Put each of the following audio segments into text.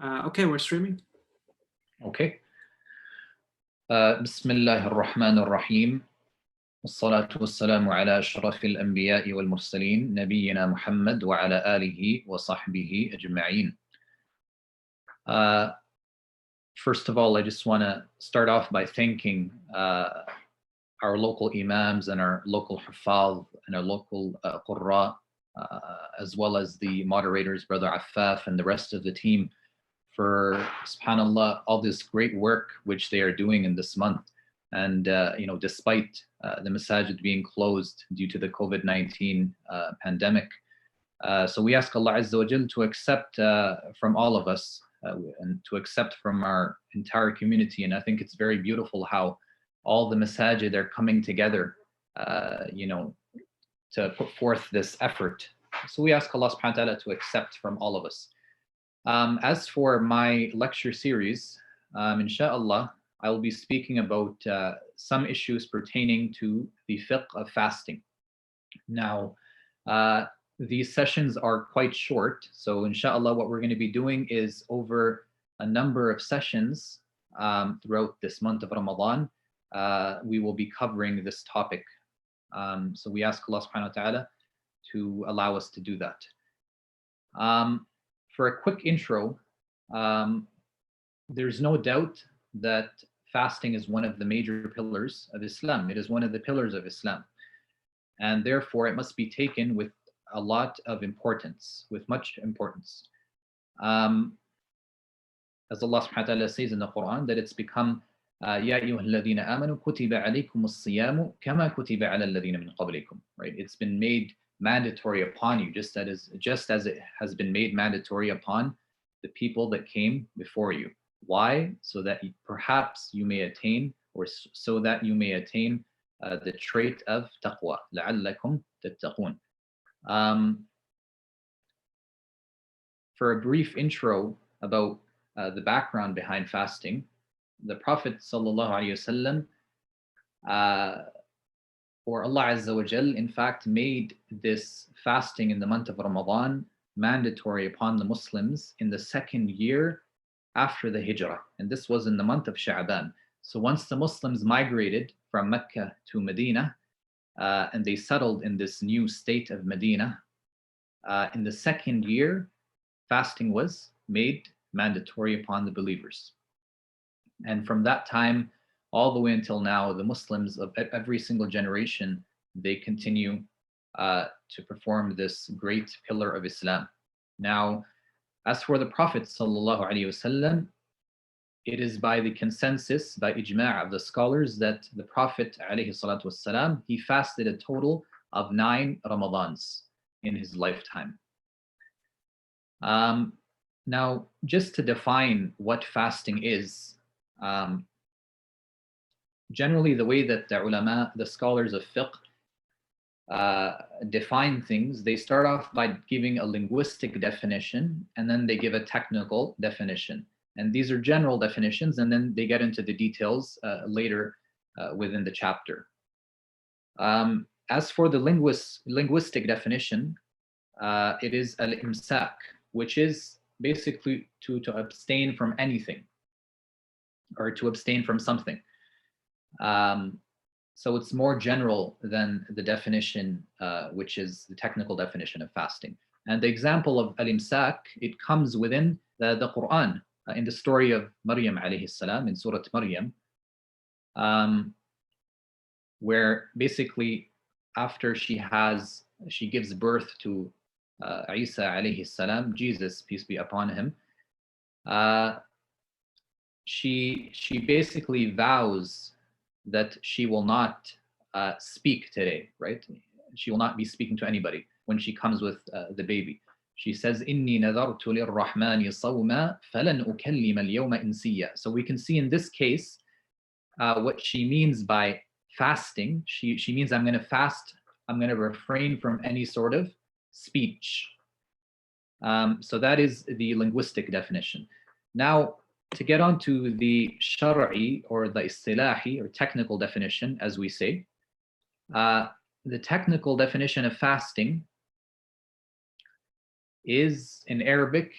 Okay, we're streaming. Okay. بسم الله الرحمن الرحيم والصلاة والسلام على أشرف الأنبياء والمرسلين نبينا محمد وعلى آله وصحبه أجمعين. First of all, I just want to start off by thanking our local imams and our local hufaz and our local qurra, as well as the moderators, Brother Affaf and the rest of the team, for, subhanAllah, all this great work which they are doing in this month. And, despite the masajid being closed due to the COVID-19 pandemic. So we ask Allah Azza wa Jal to accept from all of us and to accept from our entire community. And I think it's very beautiful how all the masajid are coming together, to put forth this effort. So we ask Allah subhanahu wa ta'ala to accept from all of us. As for my lecture series, inshallah, I will be speaking about some issues pertaining to the fiqh of fasting. Now, these sessions are quite short, so inshallah, what we're going to be doing is over a number of sessions throughout this month of Ramadan, we will be covering this topic. So we ask Allah subhanahu wa ta'ala to allow us to do that. For a quick intro, there's no doubt that fasting is one of the major pillars of Islam. It is one of the pillars of Islam. And therefore, it must be taken with a lot of importance, with much importance. As Allah subhanahu wa ta'ala says in the Quran, that it's become يَا أَيُّهَا الَّذِينَ آمَنُوا كُتِبَ عَلَيْكُمُ الصِّيَامُ كَمَا كُتِبَ عَلَى الَّذِينَ مِنْ قَبْلِكُم. Right? It's been made mandatory upon you, just as it has been made mandatory upon the people that came before you. Why? So that perhaps you may attain, or so that you may attain the trait of taqwa. لَعَلَّكُمْ تَتَّقُونَ. For a brief intro about the background behind fasting, the Prophet ﷺ, or Allah Azza wa Jal, in fact, made this fasting in the month of Ramadan mandatory upon the Muslims in the second year after the Hijrah. And this was in the month of Sha'ban. So once the Muslims migrated from Mecca to Medina, and they settled in this new state of Medina, in the second year, fasting was made mandatory upon the believers. And from that time all the way until now, the Muslims of every single generation, they continue to perform this great pillar of Islam. Now, as for the Prophet ﷺ, it is by the consensus, by ijma' of the scholars, that the Prophet ﷺ, he fasted a total of 9 Ramadans in his lifetime. Now, just to define what fasting is, generally the way that the ulama, the scholars of fiqh, define things, they start off by giving a linguistic definition, and then they give a technical definition. And these are general definitions, and then they get into the details later within the chapter. As for the linguistic definition, it is al-imsak, which is basically to abstain from anything, or to abstain from something. So it's more general than the definition, which is the technical definition of fasting. And the example of al-imsak, it comes within the Quran, in the story of Maryam alayhi salam, in Surah Maryam, where basically after she gives birth to Isa alayhi salam, Jesus, peace be upon him, she basically vows that she will not speak today, right? She will not be speaking to anybody when she comes with the baby. She says, "Inni nadartu lirrahmani sawma falan ukallima al-yawma insiya." So we can see in this case what she means by fasting. She means, I'm going to fast, I'm going to refrain from any sort of speech. So that is the linguistic definition. Now, to get on to the shar'i, or the istilahi, or technical definition, as we say, the technical definition of fasting is, in Arabic,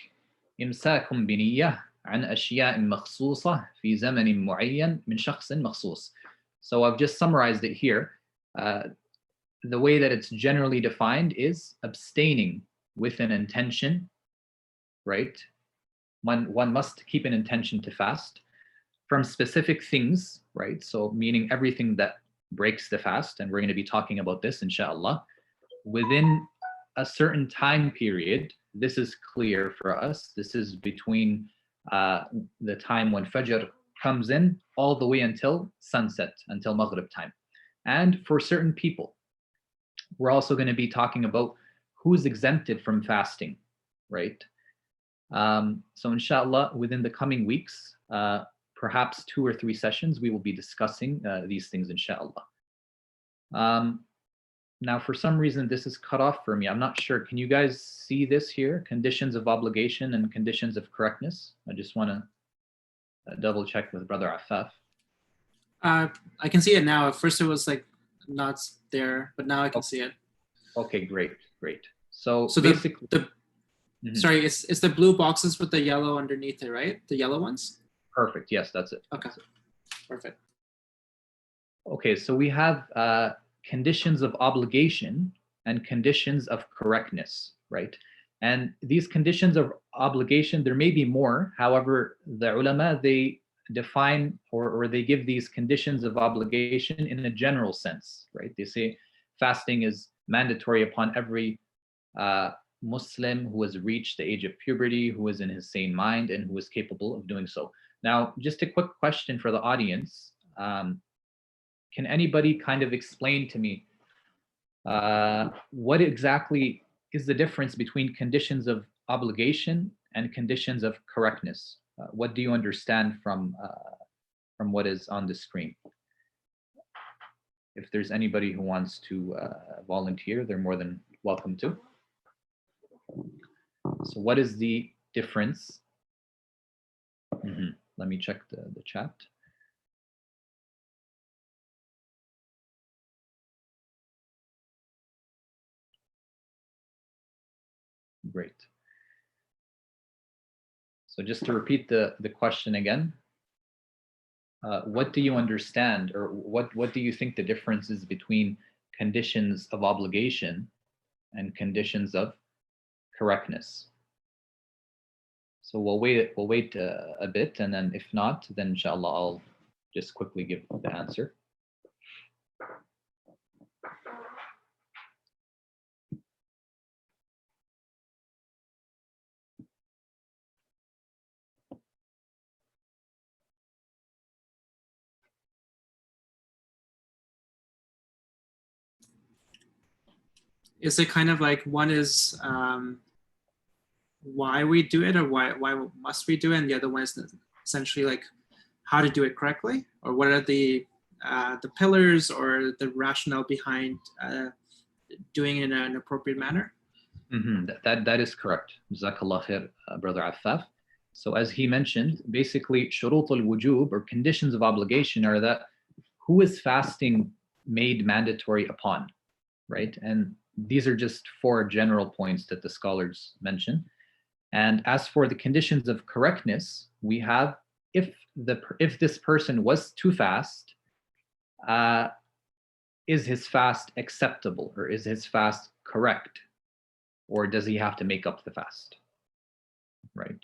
إمساك بنية عن أشياء مخصوصة في زمن معين من شخص مخصوص. So I've just summarized it here. The way that it's generally defined is abstaining with an intention, right? One must keep an intention to fast from specific things, right? So meaning everything that breaks the fast, and we're going to be talking about this inshallah, within a certain time period. This is clear for us. This is between the time when Fajr comes in all the way until sunset, until Maghrib time. And for certain people, we're also going to be talking about who's exempted from fasting, right? So inshallah, within the coming weeks, perhaps 2 or 3 sessions, we will be discussing these things, inshallah. Now, for some reason, this is cut off for me. I'm not sure. Can you guys see this here? Conditions of obligation and conditions of correctness. I just want to double check with Brother Affaf. I can see it now. At first, it was like not there, but now I can see it. Okay, great. So basically, sorry, it's the blue boxes with the yellow underneath it, right? The yellow ones? Perfect. Yes, that's it. Okay, perfect. Okay, so we have conditions of obligation and conditions of correctness, right? And these conditions of obligation, there may be more. However, the ulama, they define or they give these conditions of obligation in a general sense, right? They say fasting is mandatory upon every Muslim who has reached the age of puberty, who is in his sane mind, and who is capable of doing so. Now, just a quick question for the audience. Can anybody kind of explain to me what exactly is the difference between conditions of obligation and conditions of correctness? What do you understand from what is on the screen? If there's anybody who wants to volunteer, they're more than welcome to. So what is the difference? Let me check the chat. Great. So just to repeat the question again, what do you understand, or what do you think the difference is between conditions of obligation and conditions of correctness? So we'll wait a bit, and then if not, then inshallah I'll just quickly give the answer. Is it kind of like one is why we do it, or why must we do it, and the other one is essentially like how to do it correctly, or what are the pillars or the rationale behind doing it in an appropriate manner? That is correct. Jazakallah khair, Brother Affaf. So as he mentioned, basically shurut al-wujub, or conditions of obligation, are that who is fasting made mandatory upon, right? And these are just 4 general points that the scholars mention. And as for the conditions of correctness, we have if this person was to fast, is his fast acceptable, or is his fast correct, or does he have to make up the fast, right?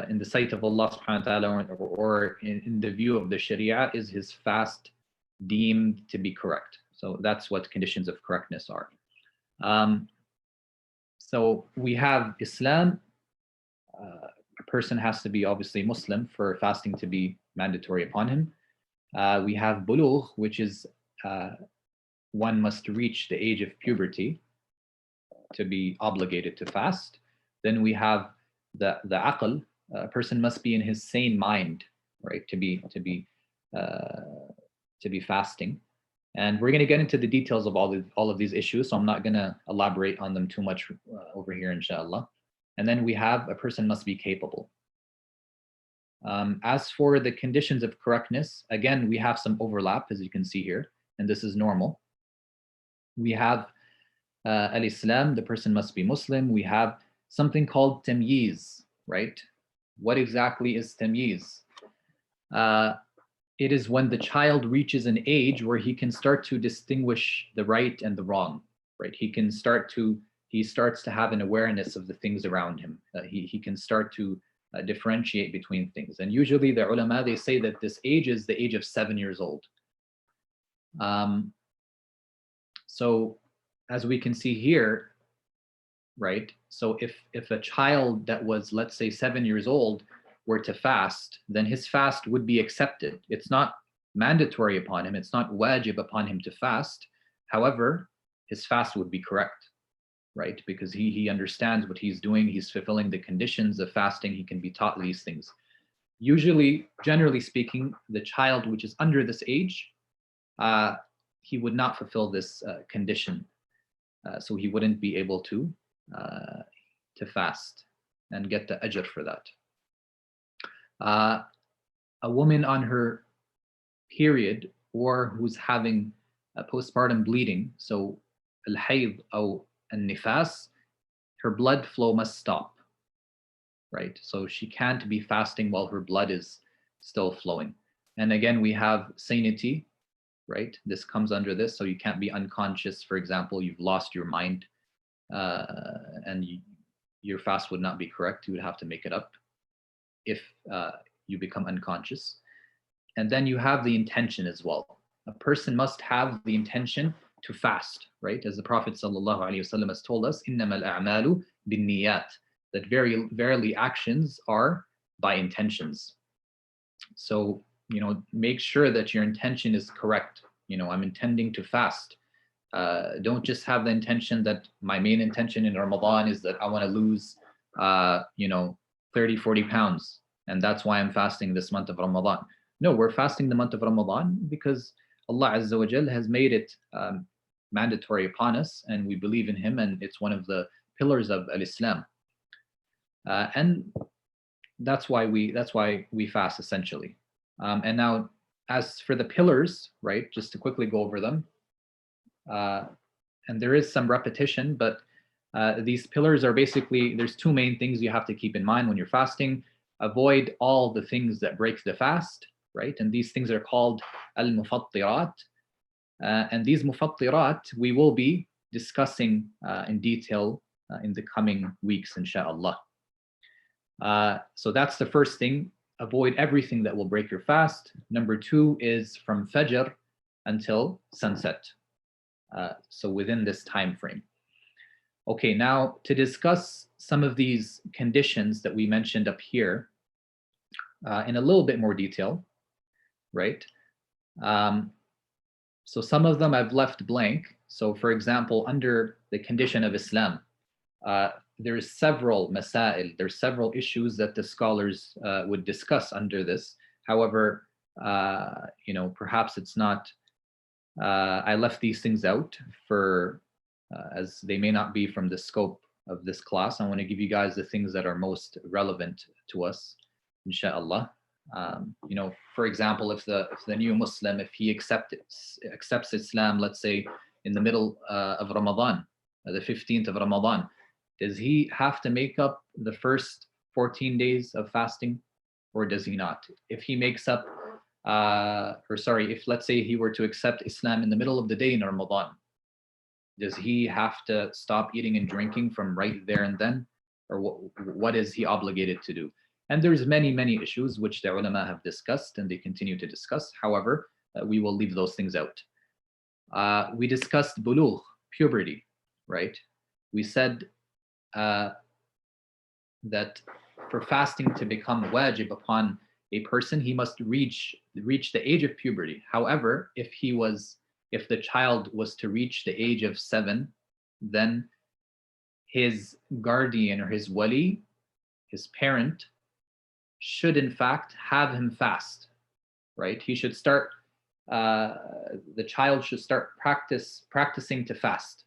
In the sight of Allah subhanahu wa ta'ala, or in the view of the Sharia, is his fast deemed to be correct? So that's what conditions of correctness are. So we have Islam. A person has to be obviously Muslim for fasting to be mandatory upon him. We have bulugh, which is one must reach the age of puberty to be obligated to fast. Then we have the aql. A person must be in his sane mind, right, to be fasting. And we're going to get into the details of all of these issues, so I'm not going to elaborate on them too much over here, inshallah. And then we have a person must be capable. As for the conditions of correctness, again, we have some overlap, as you can see here, and this is normal. We have al-Islam, the person must be Muslim. We have something called tamyiz, right? What exactly is tamyiz? It is when the child reaches an age where he can start to distinguish the right and the wrong, right? He starts to have an awareness of the things around him. He can start to differentiate between things. And usually the ulama, they say that this age is the age of 7 years old. So as we can see here, right? So if a child that was, let's say, 7 years old were to fast, then his fast would be accepted. It's not mandatory upon him. It's not wajib upon him to fast. However, his fast would be correct, right? Because he understands what he's doing. He's fulfilling the conditions of fasting. He can be taught these things. Usually, generally speaking, the child which is under this age, he would not fulfill this condition. So he wouldn't be able to fast and get the ajr for that. A woman on her period or who's having a postpartum bleeding, so al-hayd or al-nifas, her blood flow must stop, right? So she can't be fasting while her blood is still flowing. And again, we have sanity, right? This comes under this, so you can't be unconscious. For example, you've lost your mind and your fast would not be correct. You would have to make it up if you become unconscious. And then you have the intention as well. A person must have the intention to fast, right? As the Prophet ﷺ has told us, إِنَّمَا الْأَعْمَالُ بِالنِّيَّاتِ, that verily actions are by intentions. So, make sure that your intention is correct. I'm intending to fast. Don't just have the intention that my main intention in Ramadan is that I want to lose, 30, 40 pounds. And that's why I'm fasting this month of Ramadan. No, we're fasting the month of Ramadan because Allah Azza wa Jal has made it mandatory upon us, and we believe in Him, and it's one of the pillars of Al-Islam. And that's why we fast essentially. And now, as for the pillars, right? Just to quickly go over them, and there is some repetition, but these pillars are basically, there's two main things you have to keep in mind when you're fasting. Avoid all the things that break the fast, right? And these things are called al-mufattirat. And these mufattirat, we will be discussing in detail in the coming weeks, inshallah. So that's the first thing. Avoid everything that will break your fast. Number two is from Fajr until sunset. So within this time frame. Okay, now to discuss some of these conditions that we mentioned up here in a little bit more detail, right? So some of them I've left blank. So for example, under the condition of Islam, there's several masail, there's several issues that the scholars would discuss under this. However, perhaps it's not, I left these things out for, as they may not be from the scope of this class. I want to give you guys the things that are most relevant to us, inshallah. For example, if the new Muslim, if he accepts Islam, let's say in the middle of Ramadan, the 15th of Ramadan, does he have to make up the first 14 days of fasting, or does he not? If he makes up, if let's say he were to accept Islam in the middle of the day in Ramadan, does he have to stop eating and drinking from right there and then? Or what is he obligated to do? And there's many, many issues which the ulama have discussed and they continue to discuss. However, we will leave those things out. We discussed bulugh, puberty, right? We said that for fasting to become wajib upon a person, he must reach the age of puberty. However, if the child was to reach the age of 7, then his guardian or his wali, his parent, should in fact have him fast, right? He should start, the child should start practicing to fast,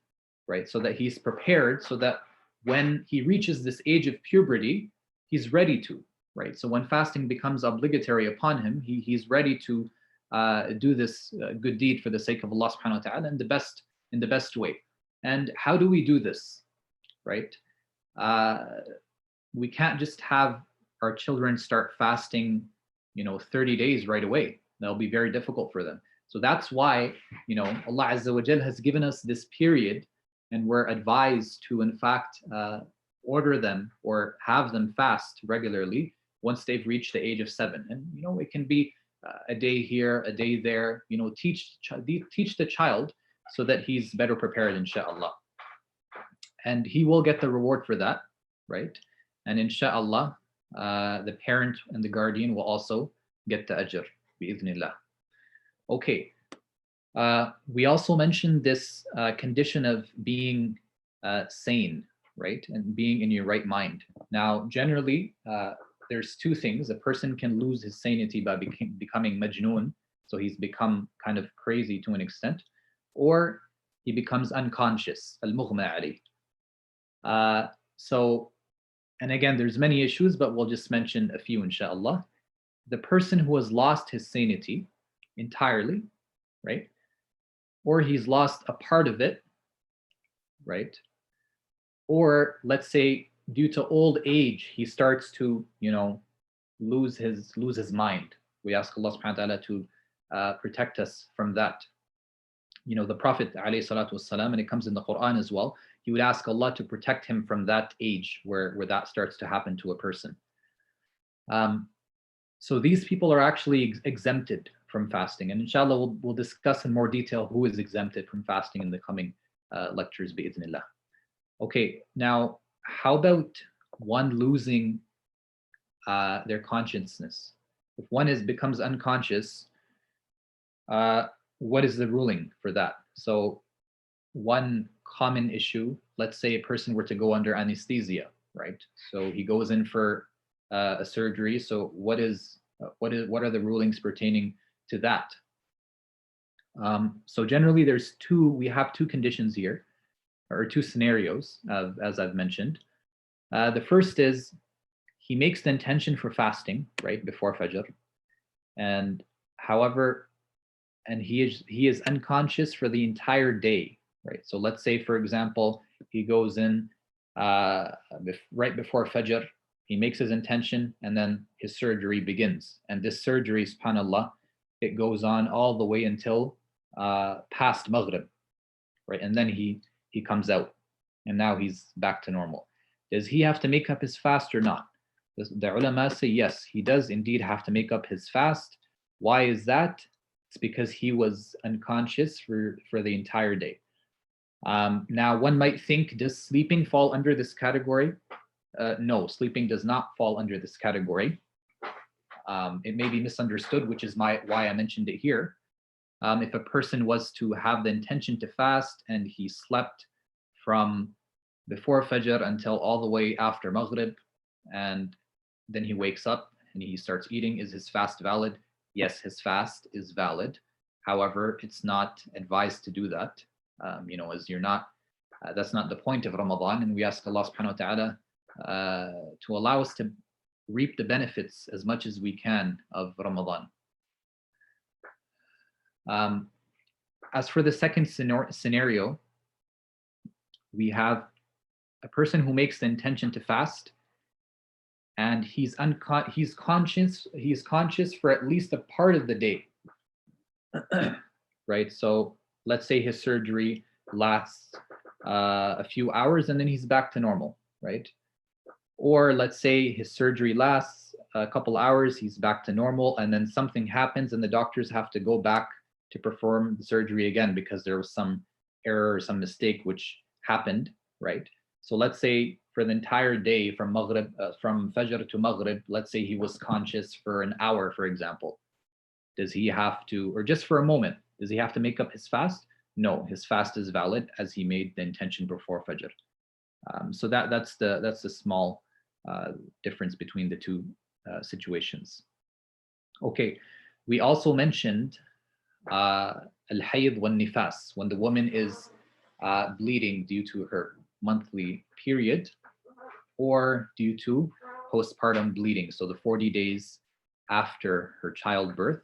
right? So that he's prepared, so that when he reaches this age of puberty, he's ready to, right? So when fasting becomes obligatory upon him, he's ready to do this good deed for the sake of Allah subhanahu wa ta'ala in the best way. And how do we do this, right? we can't just have our children start fasting, 30 days right away. That'll be very difficult for them. So that's why, Allah Azza wa Jal has given us this period, and we're advised to, in fact, order them or have them fast regularly once they've reached the age of 7. And, it can be a day here, a day there, teach the child so that he's better prepared, inshallah. And he will get the reward for that, right? And inshallah, the parent and the guardian will also get the ajr, bi'idhnillah. Okay. We also mentioned this condition of being sane, right? And being in your right mind. Now, generally, there's two things. A person can lose his sanity by becoming majnoon, so he's become kind of crazy to an extent, or he becomes unconscious, al-mughma alayh. And again, there's many issues, but we'll just mention a few, inshallah. The person who has lost his sanity entirely, right? Or he's lost a part of it, right? Or let's say due to old age, he starts to, lose his mind. We ask Allah subhanahu wa ta'ala to protect us from that. The Prophet alayhi salatu wasalam, and it comes in the Quran as well, he would ask Allah to protect him from that age where that starts to happen to a person. So these people are actually exempted from fasting. And inshallah, we'll discuss in more detail who is exempted from fasting in the coming lectures, bi'idhnillah. Okay, now, how about one losing their consciousness? If one becomes unconscious, what is the ruling for that? So one common issue, let's say a person were to go under anesthesia, right? So he goes in for a surgery. So what are the rulings pertaining to that? So generally we have two conditions here, or two scenarios, as I've mentioned. The first is he makes the intention for fasting right before Fajr, and he is unconscious for the entire day, right? So let's say, for example, he goes in right before Fajr, he makes his intention, and then his surgery begins. And this surgery, subhanAllah, it goes on all the way until past Maghrib, right? And then he comes out, and now he's back to normal. Does he have to make up his fast or not? The ulama say yes, he does indeed have to make up his fast. Why is that? It's because he was unconscious for the entire day. Now, one might think, does sleeping fall under this category? No, sleeping does not fall under this category. It may be misunderstood, which is why I mentioned it here. If a person was to have the intention to fast and he slept from before Fajr until all the way after Maghrib, and then he wakes up and he starts eating, is his fast valid? Yes, his fast is valid. However, it's not advised to do that. As you're not, that's not the point of Ramadan, and we ask Allah subhanahu wa ta'ala to allow us to reap the benefits as much as we can of Ramadan. As for the second scenario, we have a person who makes the intention to fast, and he's conscious for at least a part of the day, right? So let's say his surgery lasts a few hours and then he's back to normal, right? Or let's say his surgery lasts a couple hours, he's back to normal, and then something happens and the doctors have to go back to perform the surgery again because there was some error or some mistake which happened, right? So let's say for the entire day from Fajr to Maghrib, let's say he was conscious for an hour, for example. Does he have to, or just for a moment, does he have to make up his fast? No, his fast is valid as he made the intention before Fajr. So that's the small difference between the two situations. Okay, we also mentioned al-hayd wal-nifas, when the woman is bleeding due to her monthly period or due to postpartum bleeding. So the 40 days after her childbirth,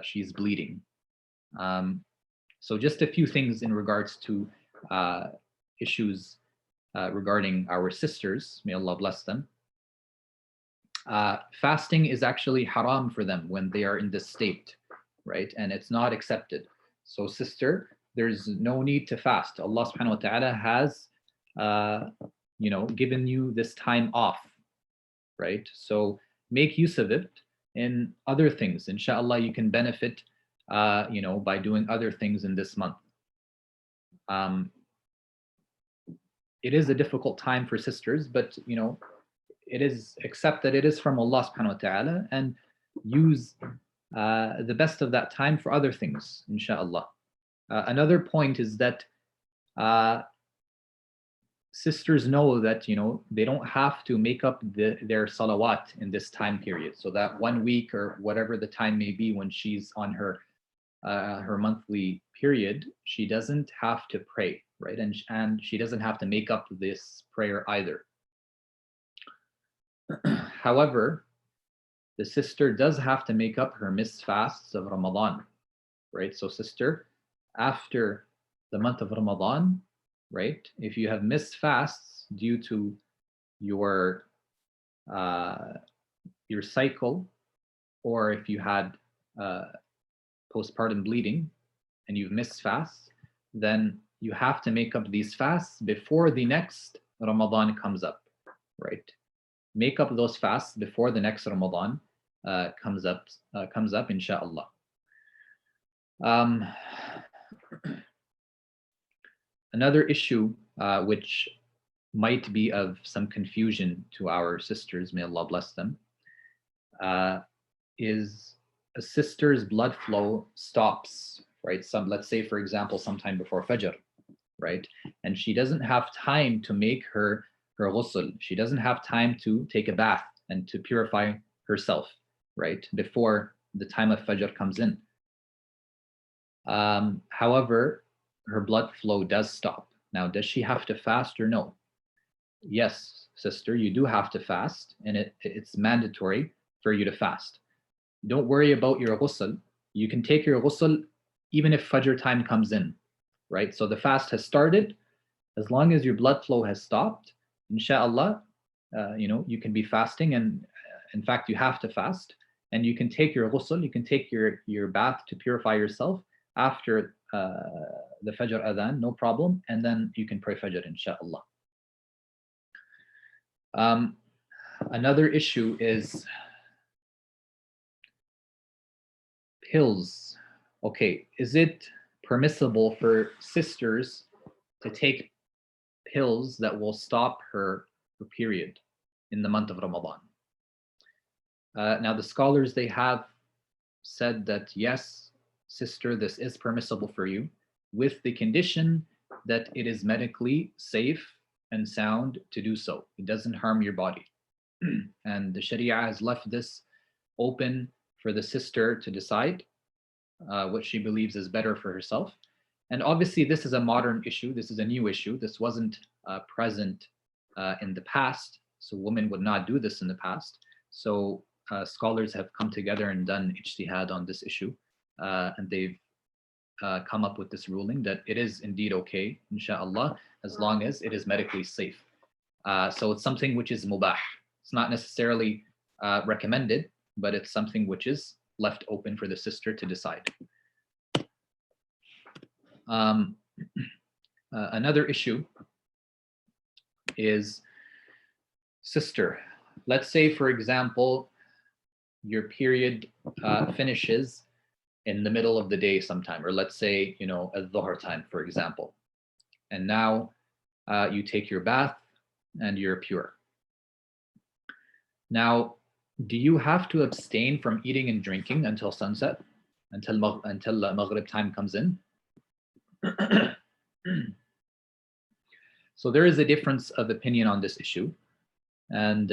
she's bleeding. So just a few things in regards to issues regarding our sisters, may Allah bless them. Fasting is actually haram for them when they are in this state, right? And it's not accepted. So sister, there's no need to fast. Allah subhanahu wa ta'ala has, given you this time off, right? So make use of it in other things. Inshallah, you can benefit, by doing other things in this month. It is a difficult time for sisters, but accept that it is from Allah subhanahu wa ta'ala, and use the best of that time for other things, inshallah. Another point is that sisters know that they don't have to make up their salawat in this time period. So that 1 week or whatever the time may be when she's on her monthly period, she doesn't have to pray, right? And she doesn't have to make up this prayer either. However, the sister does have to make up her missed fasts of Ramadan, right? So sister, after the month of Ramadan, right, if you have missed fasts due to your cycle, or if you had postpartum bleeding and you've missed fasts, then you have to make up these fasts before the next Ramadan comes up, right? Make up those fasts before the next Ramadan comes up, inshallah. Another issue which might be of some confusion to our sisters, may Allah bless them, is a sister's blood flow stops, right? Let's say, for example, sometime before Fajr, right? And she doesn't have time to make her ghusl. She doesn't have time to take a bath and to purify herself, right, before the time of Fajr comes in. However, her blood flow does stop. Now, does she have to fast or no? Yes, sister, you do have to fast, and it's mandatory for you to fast. Don't worry about your ghusl. You can take your ghusl even if Fajr time comes in, right? So the fast has started. As long as your blood flow has stopped, inshallah, you can be fasting, and in fact, you have to fast, and you can take your ghusl, you can take your bath to purify yourself after the Fajr adhan, no problem, and then you can pray Fajr, inshallah. Another issue is pills. Okay, is it permissible for sisters to take pills that will stop her period in the month of Ramadan? Now, the scholars, they have said that yes, sister, this is permissible for you, with the condition that it is medically safe and sound to do so. It doesn't harm your body. And the Sharia has left this open for the sister to decide what she believes is better for herself. And obviously, this is a modern issue. This is a new issue. This wasn't present in the past. So women would not do this in the past. So scholars have come together and done ijtihad on this issue. And they've come up with this ruling that it is indeed okay, inshallah, as long as it is medically safe. So it's something which is mubah. It's not necessarily recommended, but it's something which is left open for the sister to decide. Another issue is, sister, let's say, for example, your period finishes in the middle of the day sometime, or let's say, at dhuhr time, for example. And now you take your bath and you're pure. Now, do you have to abstain from eating and drinking until sunset, until Maghrib time comes in? So there is a difference of opinion on this issue. And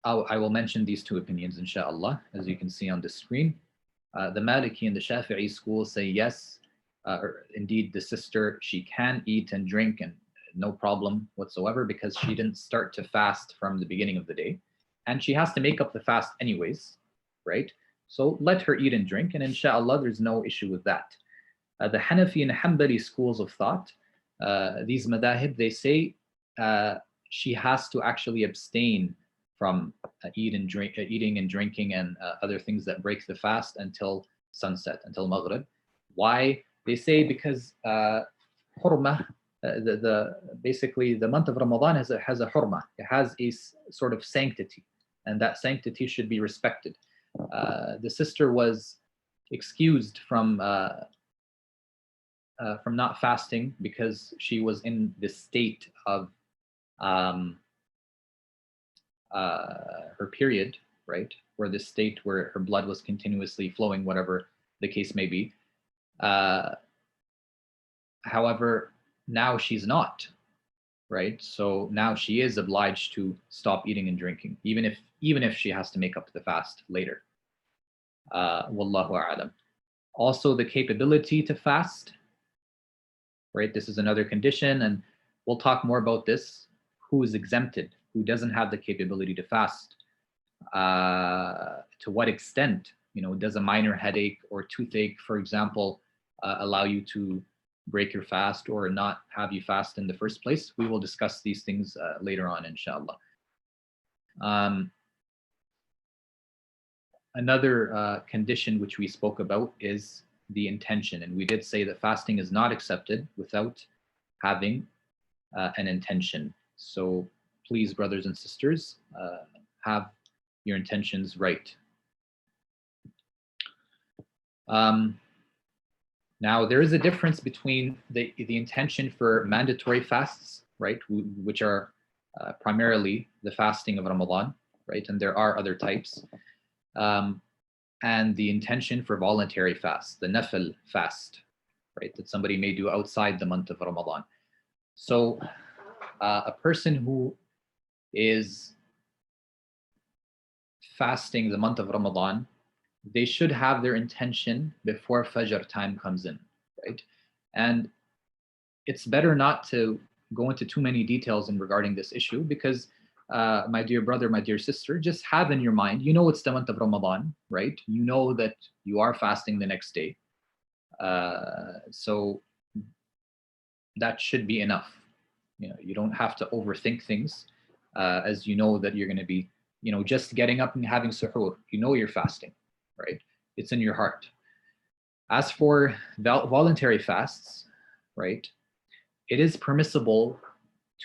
I will mention these two opinions, inshallah, as you can see on the screen. The Maliki and the Shafi'i schools say yes, indeed the sister, she can eat and drink and no problem whatsoever, because she didn't start to fast from the beginning of the day. And she has to make up the fast anyways, right? So let her eat and drink, and inshallah, there's no issue with that. The Hanafi and Hanbali schools of thought these madahib, they say she has to actually abstain from eating and drinking and other things that break the fast until sunset, until maghrib. Why? They say because hurmah, basically the month of Ramadan has a hurmah. It has a sort of sanctity, and that sanctity should be respected. The sister was excused from not fasting because she was in this state of her period, right? Or this state where her blood was continuously flowing, whatever the case may be. However, now she's not, right? So now she is obliged to stop eating and drinking, even if she has to make up the fast later. Wallahu a'lam. Also, the capability to fast, right? This is another condition, and we'll talk more about this. Who is exempted? Who doesn't have the capability to fast? To what extent? Does a minor headache or toothache, for example, allow you to break your fast or not have you fast in the first place? We will discuss these things later on, inshallah. Another condition which we spoke about is the intention. And we did say that fasting is not accepted without having an intention. So please, brothers and sisters, have your intentions right. Now, there is a difference between the intention for mandatory fasts, right, which are primarily the fasting of Ramadan, right, and there are other types, and the intention for voluntary fast, the nafil fast, right, that somebody may do outside the month of Ramadan. So a person who is fasting the month of Ramadan, they should have their intention before Fajr time comes in, right? And it's better not to go into too many details in regarding this issue because, my dear brother, my dear sister, just have in your mind, it's the month of Ramadan, right? You know that you are fasting the next day. So that should be enough. You don't have to overthink things, as you know that you're going to be, just getting up and having suhoor. You're fasting, right? It's in your heart. As for voluntary fasts, right, it is permissible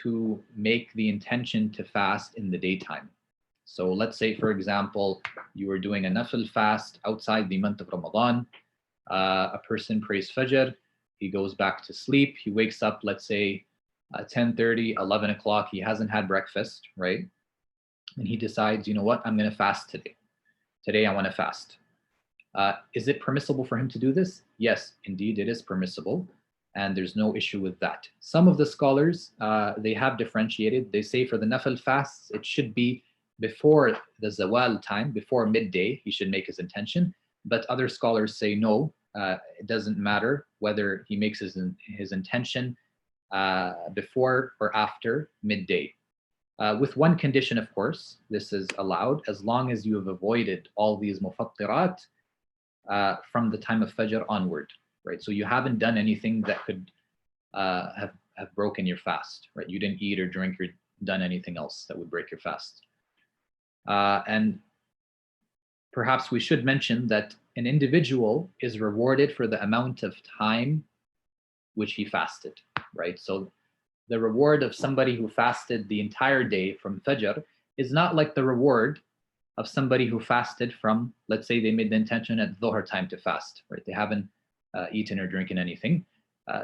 to make the intention to fast in the daytime. So let's say, for example, you are doing a nafil fast outside the month of Ramadan. A person prays Fajr, he goes back to sleep, he wakes up, let's say 10:30, 11 o'clock, he hasn't had breakfast, right? And he decides, what, I'm going to fast today. Today I want to fast. Is it permissible for him to do this? Yes, indeed, it is permissible. And there's no issue with that. Some of the scholars, they have differentiated. They say for the nafil fasts, it should be before the zawal time, before midday, he should make his intention. But other scholars say no, it doesn't matter whether he makes his intention before or after midday. With one condition, of course, this is allowed as long as you have avoided all these mufattirat from the time of Fajr onward, right? So you haven't done anything that could have broken your fast, right? You didn't eat or drink or done anything else that would break your fast. And perhaps we should mention that an individual is rewarded for the amount of time which he fasted, right? So the reward of somebody who fasted the entire day from Fajr is not like the reward of somebody who fasted from, let's say they made the intention at Dhuhr time to fast, right? They haven't eaten or drinking anything.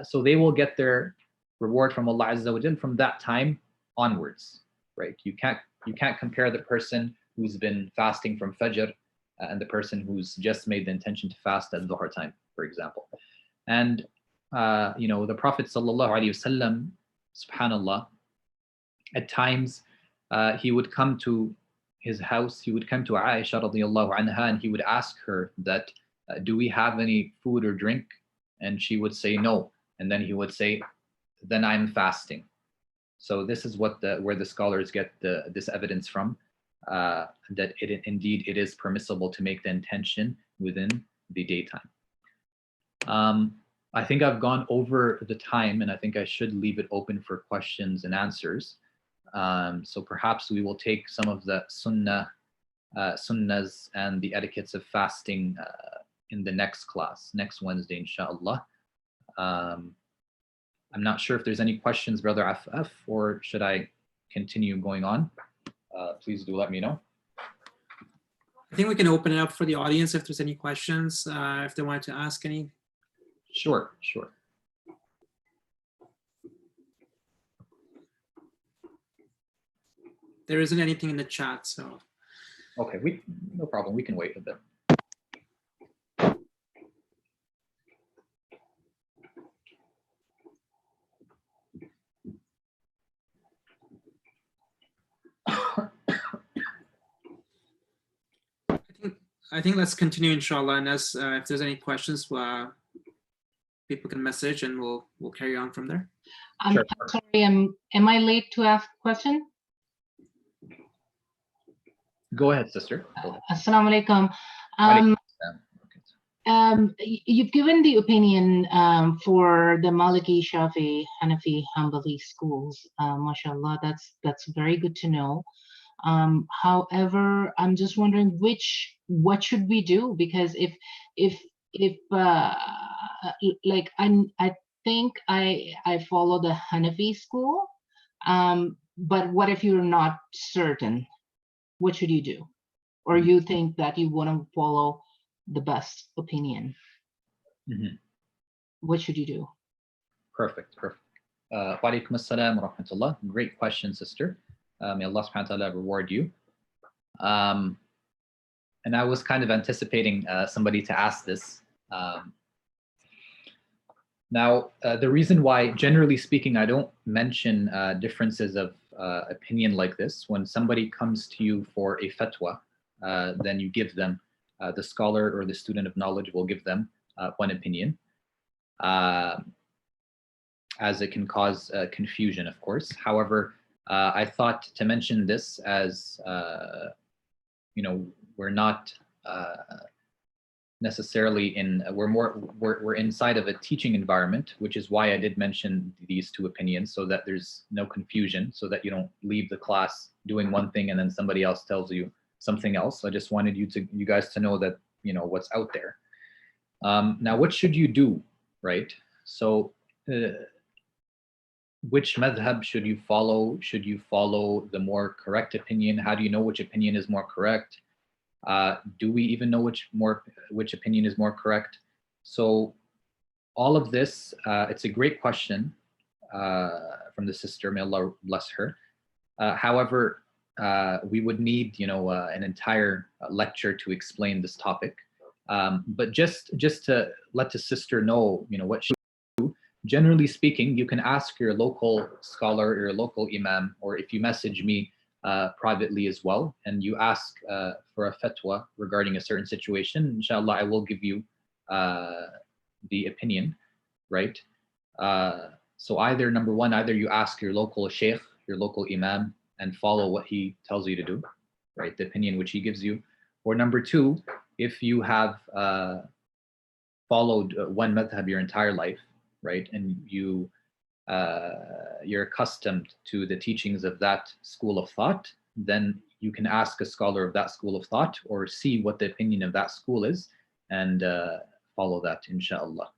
So they will get their reward from Allah Azza wa Jal from that time onwards, right? You can't compare the person who's been fasting from Fajr and the person who's just made the intention to fast at Dhuhr time, for example. And the Prophet sallallahu alaihi wasallam, subhanallah, at times he would come to his house, he would come to Aisha radiallahu anha, and he would ask her that, do we have any food or drink? And she would say no. And then he would say, then I'm fasting. So this is where the scholars get this evidence from, that indeed it is permissible to make the intention within the daytime. I think I've gone over the time, and I think I should leave it open for questions and answers. So perhaps we will take some of the sunnahs and the etiquettes of fasting in the next class, next Wednesday, inshallah. I'm not sure if there's any questions, Brother Afaf, or should I continue going on? Please do let me know. I think we can open it up for the audience if there's any questions, if they wanted to ask any. Sure. There isn't anything in the chat, so. Okay, no problem. We can wait a bit. I think let's continue, inshallah, and as if there's any questions, people can message and we'll carry on from there. Sure. I'm sorry, am I late to ask a question? Go ahead, sister. Go ahead. Assalamu alaikum. You've given the opinion for the Maliki, Shafi, Hanafi, Hanbali schools. MashaAllah, that's very good to know. However, I'm just wondering what should we do? Because if like I think I follow the Hanafi school, but what if you're not certain? What should you do? Or you think that you want to follow the best opinion? Mm-hmm. What should you do? Perfect. Wa alaikum assalam wa rahmatullah. Great question, sister. May Allah subhanahu wa ta'ala reward you. And I was kind of anticipating somebody to ask this. Now, the reason why, generally speaking, I don't mention differences of opinion like this, when somebody comes to you for a fatwa, then you give them, the scholar or the student of knowledge will give them one opinion, as it can cause confusion, of course. However, I thought to mention this as, we're not necessarily we're inside of a teaching environment, which is why I did mention these two opinions, so that there's no confusion, so that you don't leave the class doing one thing and then somebody else tells you something else. I just wanted you guys to know that, what's out there. Now, what should you do, right? So which madhab should you follow? Should you follow the more correct opinion? How do you know which opinion is more correct? Do we even know which opinion is more correct? So all of this, it's a great question from the sister, may Allah bless her. However, we would need, an entire lecture to explain this topic. But just to let the sister know, what she do. Generally speaking, you can ask your local scholar or your local imam, or if you message me privately as well, and you ask for a fatwa regarding a certain situation, inshallah, I will give you the opinion, right? So either, number one, either you ask your local sheikh, your local imam, and follow what he tells you to do, right? The opinion which he gives you. Or number two, if you have followed one madhab your entire life, right, and you're accustomed to the teachings of that school of thought, then you can ask a scholar of that school of thought, or see what the opinion of that school is, and follow that, inshallah.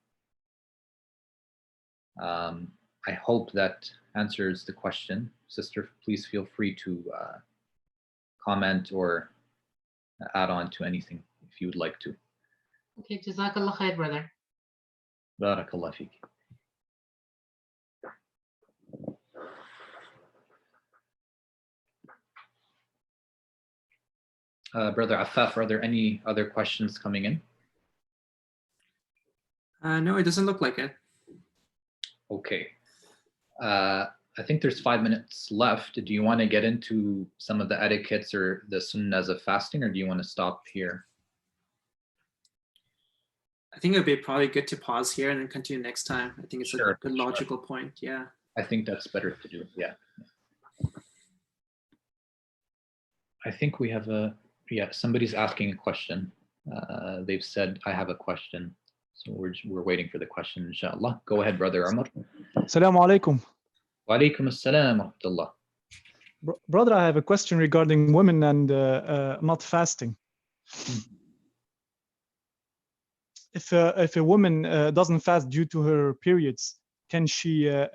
I hope that answers the question. Sister, please feel free to comment or add on to anything if you would like to. Okay, Jazakallah khair, brother. Barakallah feek. Brother Affaf, are there any other questions coming in? No, it doesn't look like it. Okay. I think there's 5 minutes left. Do you want to get into some of the etiquettes or the sunnahs of fasting, or do you want to stop here? I think it would be probably good to pause here and then continue next time. I think it's Sure, a good logical point. Yeah. I think that's better to do. Yeah. I think we have somebody's asking a question. They've said, I have a question. So we're waiting for the question, inshallah. Go ahead, Brother Umar. Assalamu alaikum. Wa alaikum assalam wa rahmatullah. Brother, I have a question regarding women and not fasting. If a woman doesn't fast due to her periods, can she give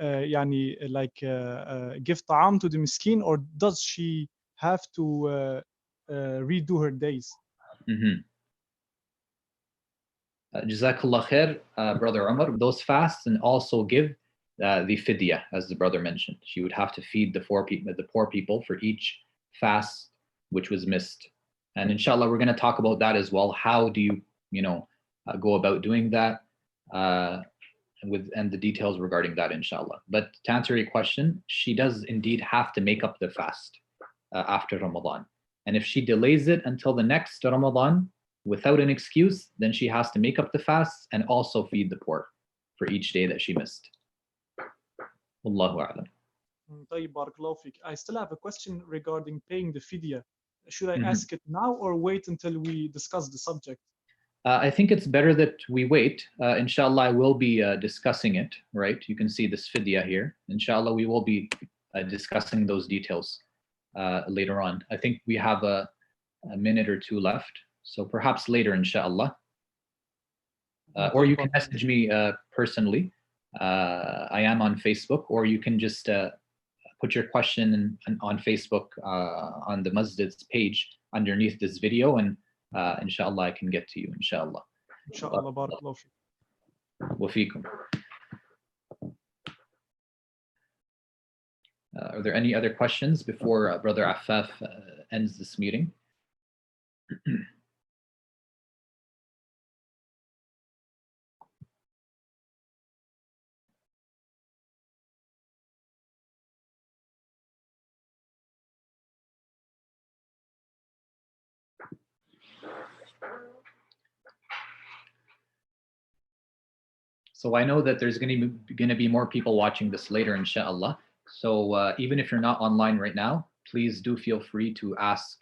ta'am to the miskin, or does she have to redo her days? Jazakallah khair, Brother Umar. Those fasts and also give the fidya, as the brother mentioned. She would have to feed the poor people for each fast which was missed. And inshallah, we're going to talk about that as well. How do you, go about doing that, and the details regarding that, inshallah. But to answer your question, she does indeed have to make up the fast after Ramadan. And if she delays it until the next Ramadan without an excuse, then she has to make up the fast and also feed the poor for each day that she missed. Wallahu a'lam. I still have a question regarding paying the fidya. Should I ask it now or wait until we discuss the subject? I think it's better that we wait. Inshallah, I will be discussing it, right? You can see this fidya here. Inshallah, we will be discussing those details later on. I think we have a minute or two left. So perhaps later, inshallah. Or you can message me personally. I am on Facebook, or you can just put your question on Facebook on the Masjid's page underneath this video, and inshallah I can get to you, inshallah. Inshallah, barakallahu feek. Wa feekum. Are there any other questions before Brother Affaf ends this meeting? So I know that there's going to be more people watching this later, inshallah. So even if you're not online right now, please do feel free to ask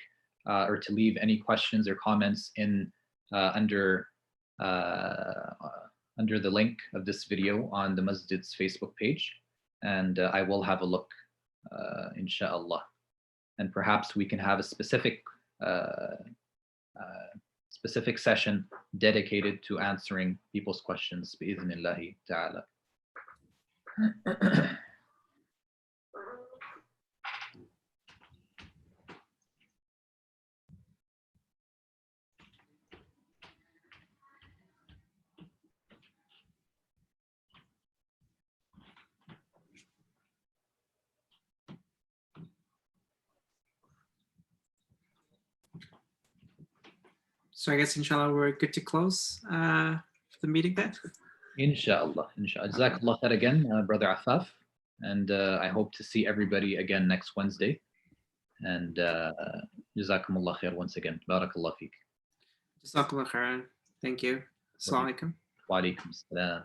or to leave any questions or comments in under the link of this video on the Masjid's Facebook page, and I will have a look, inshallah. And perhaps we can have a specific session dedicated to answering people's questions, bi'idhnillahi ta'ala. So I guess inshallah we're good to close the meeting then. Inshallah. Jazakallah khair again, Brother Affaf. And I hope to see everybody again next Wednesday. And Jazakumullah khair once again. Barakallah feek. Jazakallah khairan. Thank you. Assalamu alaikum. Wa alaikum assalam.